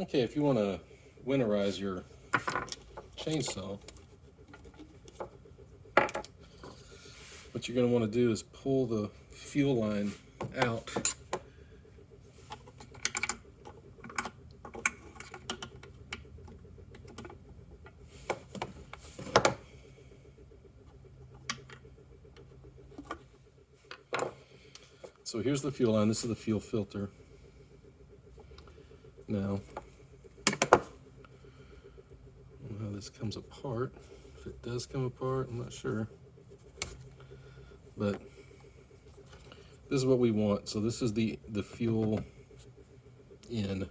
Okay, if you want to winterize your chainsaw, what you're going to want to do is pull the fuel line out. So here's the fuel line. This is the fuel filter. Now, I don't know how this comes apart. If it does come apart, I'm not sure. But this is what we want. So this is the fuel in.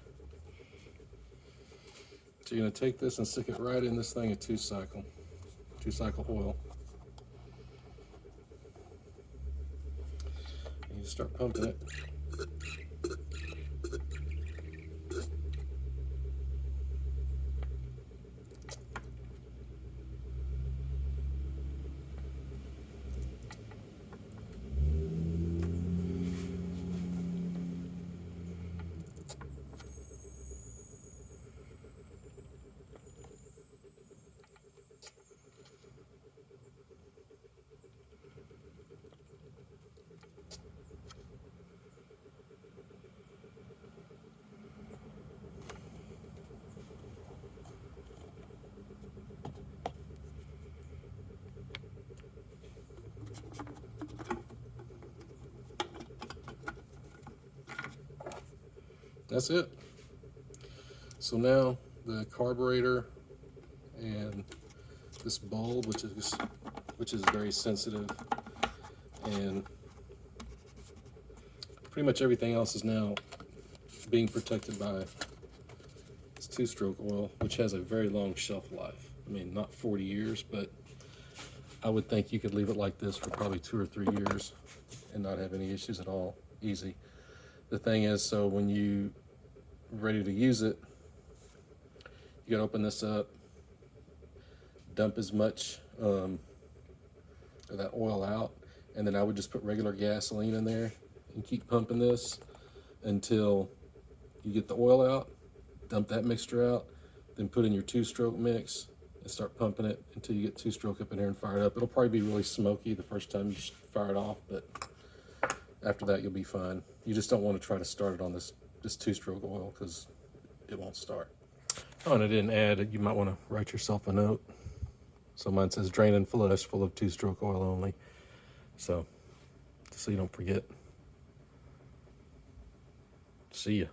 So you're going to take this and stick it right in this thing of two cycle oil. And you start pumping it. That's it. So now the carburetor and this bulb, which is very sensitive, and pretty much everything else is now being protected by this two-stroke oil, which has a very long shelf life. I mean, not 40 years, but I would think you could leave it like this for probably 2 or 3 years and not have any issues at all. Easy. The thing is, so when you ready to use it, you gotta open this up, dump as much of that oil out, and then I would just put regular gasoline in there and keep pumping this until you get the oil out, dump that mixture out, then put in your two-stroke mix and start pumping it until you get two-stroke up in here and fire it up. It'll probably be really smoky the first time you fire it off, but after that you'll be fine. You just don't want to try to start it on this two-stroke oil because it won't start. Oh, and I didn't add, you might want to write yourself a note. So mine says drain and flush, full of two-stroke oil only. So you don't forget. See ya.